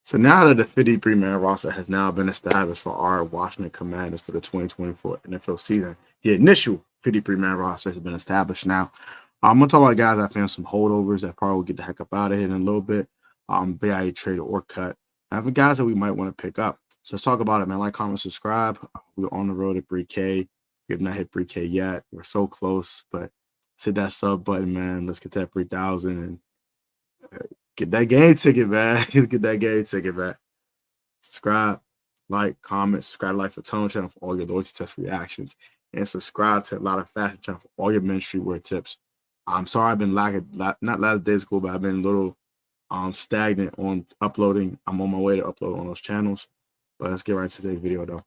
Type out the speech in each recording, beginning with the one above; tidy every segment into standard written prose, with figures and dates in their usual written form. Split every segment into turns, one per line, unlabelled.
So now that the 53-man roster has now been established for our Washington Commanders for the 2024 NFL season, the initial 53-man roster has been established now. I'm going to talk about guys I found some holdovers that probably will get the heck up out of here in a little bit, via trade or cut. And for guys that we might want to pick up. So let's talk about it, man. Like, comment, subscribe. We're on the road at 3K. We have not hit 3K yet. We're so close, but let's hit that sub button, man. Let's get that 3,000 and get that game ticket, man. Get that game ticket, man. Subscribe, like, comment, subscribe, like for Tone Channel for all your loyalty test reactions, and subscribe to a lot of fashion channel for all your ministry wear tips. I'm sorry I've been lacking, not last day's school, but I've been a little stagnant on uploading. I'm on my way to upload on those channels, but let's get right to today's video though.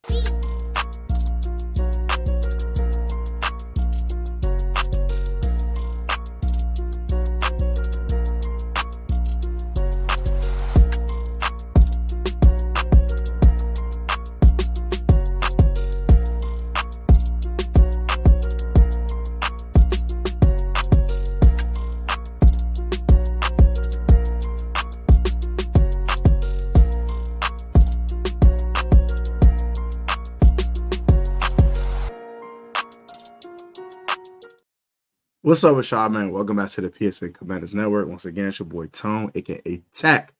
What's up with y'all, man? Welcome back to the PSN Commanders Network. Once again, it's your boy Tone, aka Tech.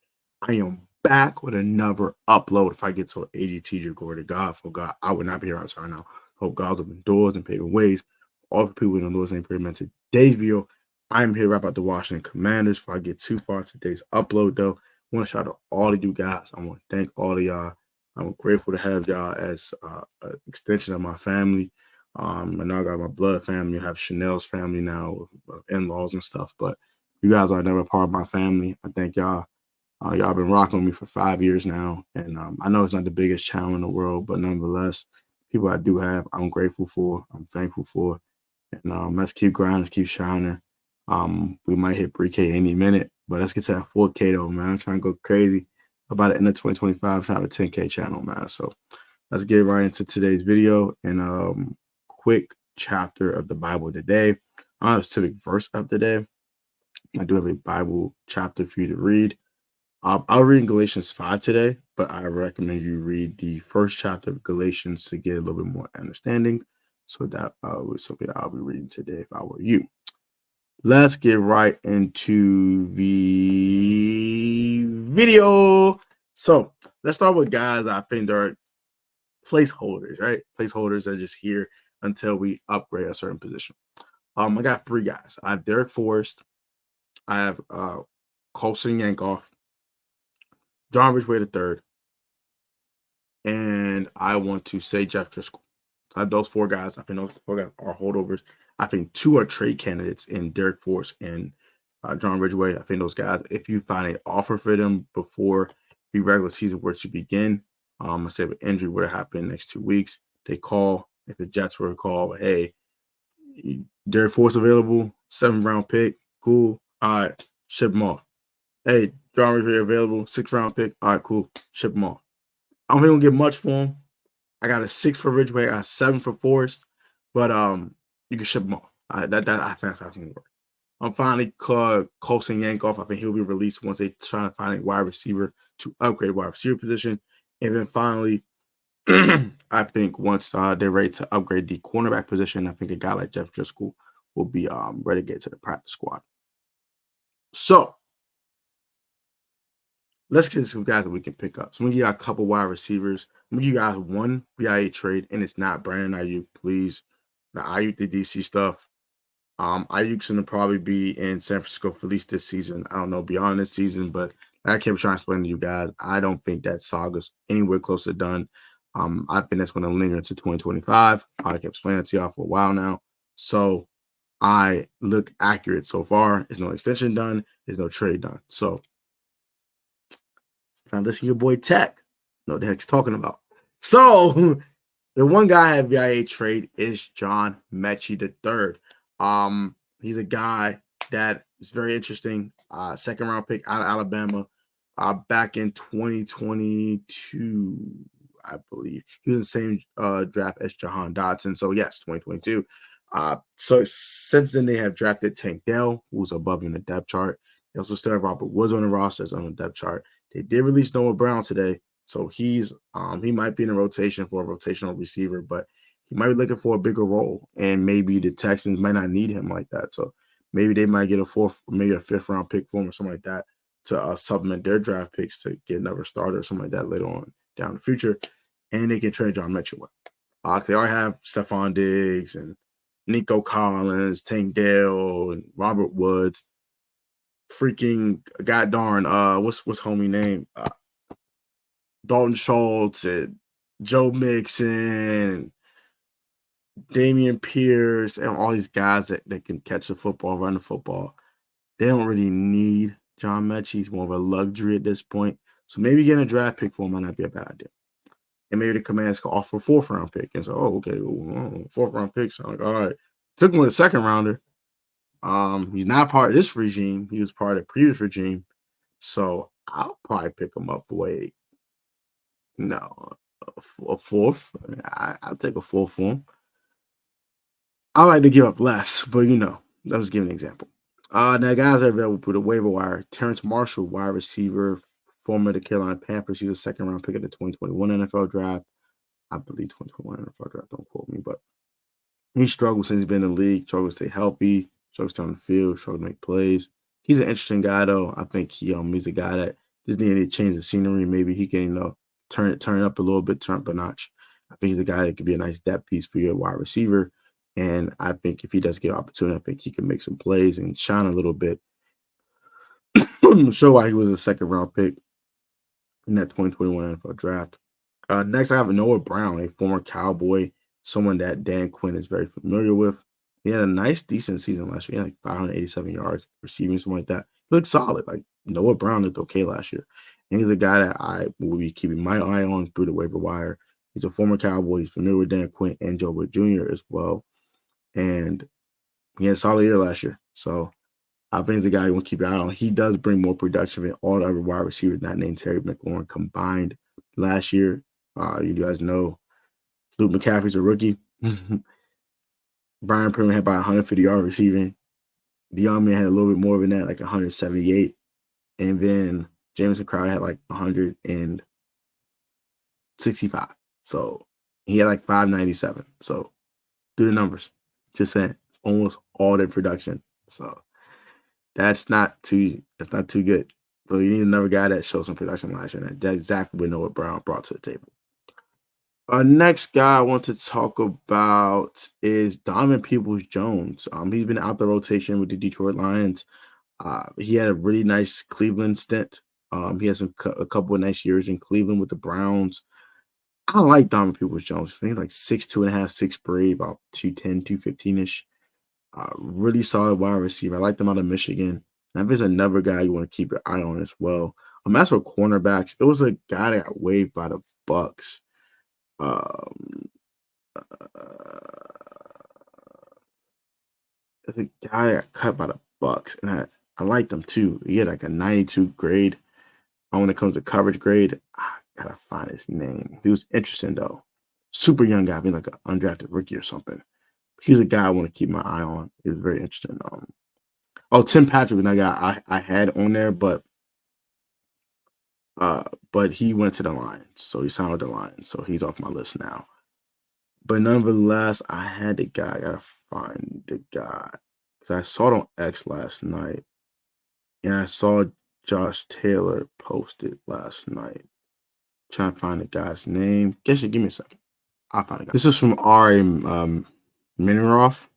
I am back with another upload. If I get to 80 TJ, glory to God. For God, I would not be here outside now. Hope God's open doors and paving ways. All the people in the doors ain't pretty much today's video. I'm here about the Washington Commanders. Before I get too far today's upload, though, I want to shout out all of you guys. I want to thank all of y'all. I'm grateful to have y'all as an extension of my family. And now I got my blood family. I have Chanel's family now, in-laws and stuff. But you guys are never part of my family. I thank y'all. Y'all been rocking with me for 5 years now. And I know it's not the biggest channel in the world, but nonetheless, people I do have, I'm grateful for. I'm thankful for. And let's keep grinding. Let's keep shining. We might hit 3K any minute, but let's get to that 4K though, man. I'm trying to go crazy. About the end of 2025, I'm trying to have a 10K channel, man. So let's get right into today's video. And quick chapter of the Bible today. Specific verse of the day. I do have a Bible chapter for you to read. I'll read Galatians 5 today, but I recommend you read the first chapter of Galatians to get a little bit more understanding. So that was something I'll be reading today if I were you. Let's get right into the video. So let's start with guys I think they're placeholders, right? Placeholders are just here until we upgrade a certain position. I got 3 guys. I have Derek Forrest. I have Colson Yankoff, John Ridgway III, and I want to say Jeff Driscoll. I have those 4 guys. I think those 4 guys are holdovers. I think 2 are trade candidates in Derek Forrest and John Ridgway. I think those guys, if you find an offer for them before the regular season were to begin, I say if an injury would have happened next 2 weeks, they call. If the Jets were to call, hey, Derek Forrest available, 7th round pick, cool. All right, ship him off. Hey, John Ridgway available, 6th round pick. All right, cool. Ship him off. I don't think we'll get much for him. I got a 6 for Ridgway, I got a 7 for Forrest, but you can ship him off. I think that's how it can work. I'm finally Colson Yankoff. I think he'll be released once they try to find a wide receiver to upgrade wide receiver position. And then finally, I think once they're ready to upgrade the cornerback position, I think a guy like Jeff Driscoll will be ready to get to the practice squad. So let's get some guys that we can pick up. So we got a couple wide receivers. You guys one via trade, and it's not Brandon Ayuk, please. The Ayuk, the DC stuff. Ayuk's gonna probably be in San Francisco for at least this season. I don't know beyond this season, but I kept trying to explain to you guys. I don't think that saga's anywhere close to done. I think that's going to linger into 2025. I kept explaining it to y'all for a while now. So I look accurate so far. There's no extension done. There's no trade done. So now listen to your boy Tech. Know what the heck he's talking about. So the one guy I have via trade is John Mechie III. He's a guy that is very interesting. 2nd round pick out of Alabama. Back in 2022. I believe he was in the same draft as Jahan Dotson. So yes, 2022. So since then they have drafted Tank Dell, who's above in the depth chart. They also still have Robert Woods on the roster as on the depth chart. They did release Noah Brown today, so he might be in a rotation for a rotational receiver, but he might be looking for a bigger role, and maybe the Texans might not need him like that. So maybe they might get a maybe a 5th-round pick for him or something like that to supplement their draft picks to get another starter or something like that later on down the future, and they can trade John Mitchell. They already have Stephon Diggs and Nico Collins, Tank Dell, and Robert woods. Freaking god darn, what's homie name? Dalton Schultz and Joe Mixon, Damian Pierce, and all these guys that can catch the football, run the football. They don't really need John Mechie. He's more of a luxury at this point. So maybe getting a draft pick for him might not be a bad idea. And maybe the Commanders can offer a 4th-round pick. And so, okay, 4th-round pick. So I'm like, all right. Took him with a 2nd-rounder. He's not part of this regime. He was part of the previous regime. So I'll probably pick him up for a 4th. I'll take a 4th for him. I like to give up less, but that was giving an example. Now guys are available through the waiver wire. Terrence Marshall, wide receiver, former of the Carolina Panthers. He was a 2nd-round pick of the 2021 NFL draft. I believe 2021 NFL draft. Don't quote me, but he struggled since he's been in the league. Struggled to stay healthy. Struggled to stay on the field. Struggled to make plays. He's an interesting guy, though. I think he's a guy that just needed to change the scenery. Maybe he can, turn it up a little bit, turn up a notch. I think he's a guy that could be a nice depth piece for your wide receiver. And I think if he does get opportunity, I think he can make some plays and shine a little bit. Show why he was a 2nd-round pick in that 2021 NFL draft. Next, I have Noah Brown, a former Cowboy, someone that Dan Quinn is very familiar with. He had a nice, decent season last year. He had like 587 yards receiving, something like that. He looked solid. Like Noah Brown looked okay last year. And he's a guy that I will be keeping my eye on through the waiver wire. He's a former Cowboy. He's familiar with Dan Quinn and Joe Wood Jr. as well. And he had a solid year last year. So I think he's a guy you want to keep your eye on. He does bring more production than all the other wide receivers not named Terry McLaurin combined last year. You guys know Luke McCaffrey's a rookie. Brian Primer had about 150 yards receiving. Deion had a little bit more than that, like 178. And then Jameson Crowder had like 165. So he had like 597. So do the numbers. Just saying, it's almost all their production. So that's not too good. So you need another guy that showed some production last year. That's exactly what Noah Brown brought to the table. Next guy I want to talk about is Donovan Peoples-Jones. He's been out the rotation with the Detroit Lions. He had a really nice Cleveland stint. He has a couple of nice years in Cleveland with the Browns. I like Donovan Peoples-Jones. I think like 6'2.5", 6'3", about 210, 215-ish. Really solid wide receiver. I like them out of Michigan. And if it's another guy you want to keep your eye on as well. As for cornerbacks, it was a guy that got waived by the Bucks. It's a guy that got cut by the Bucks, and I liked him too. He had like a 92 grade. When it comes to coverage grade, I gotta find his name. He was interesting though. Super young guy, being like an undrafted rookie or something. He's a guy I want to keep my eye on. He was very interesting. Tim Patrick, another guy I had on there, but he went to the Lions, so he signed with the Lions, so he's off my list now. But nonetheless, I had the guy. I gotta find the guy because I saw it on X last night, and I saw Josh Taylor posted last night. Trying to find the guy's name. Give me a second. I'll find the guy. This is from Ari Miniroff.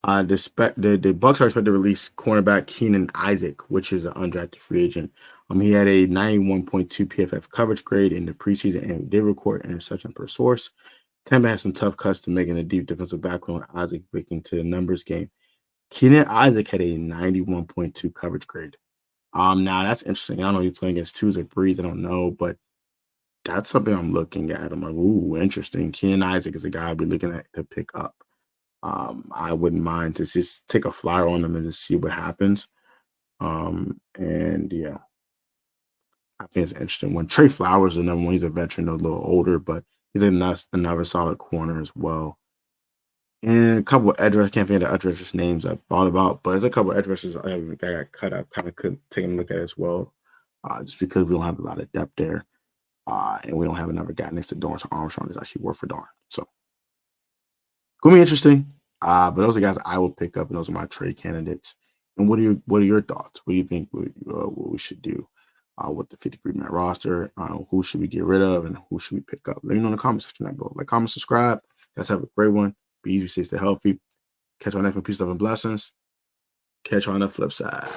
The Bucks are expected to release cornerback Keenan Isaac, which is an undrafted free agent. He had a 91.2 PFF coverage grade in the preseason and did record interception per source. Tampa had some tough cuts to make in a deep defensive backfield. Isaac breaking to the numbers game. Keenan Isaac had a 91.2 coverage grade. Now that's interesting. I don't know if he's playing against twos or threes. I don't know, but that's something I'm looking at. I'm like, ooh, interesting. Keenan Isaac is a guy I'll be looking at to pick up. I wouldn't mind to just take a flyer on them and just see what happens. And yeah, I think it's an interesting one. Trey Flowers is another one. He's a veteran, a little older, but he's another solid corner as well. And a couple of edge rushers, I can't think of the edge rushers' names I thought about, but there's a couple of edge rushers I got cut up, kind of could take a look at as well. just because we don't have a lot of depth there. And we don't have another guy next to Dorrance Armstrong that's actually worth for darn. So, gonna be interesting. But those are guys I will pick up, and those are my trade candidates. And what are your thoughts? What do you think what we should do with the 53-man roster? Who should we get rid of, and who should we pick up? Let me know in the comment section down below. Like, comment, subscribe. Guys, have a great one. Be easy, stay healthy. Catch you on next one. Peace, love, and blessings. Catch you on the flip side.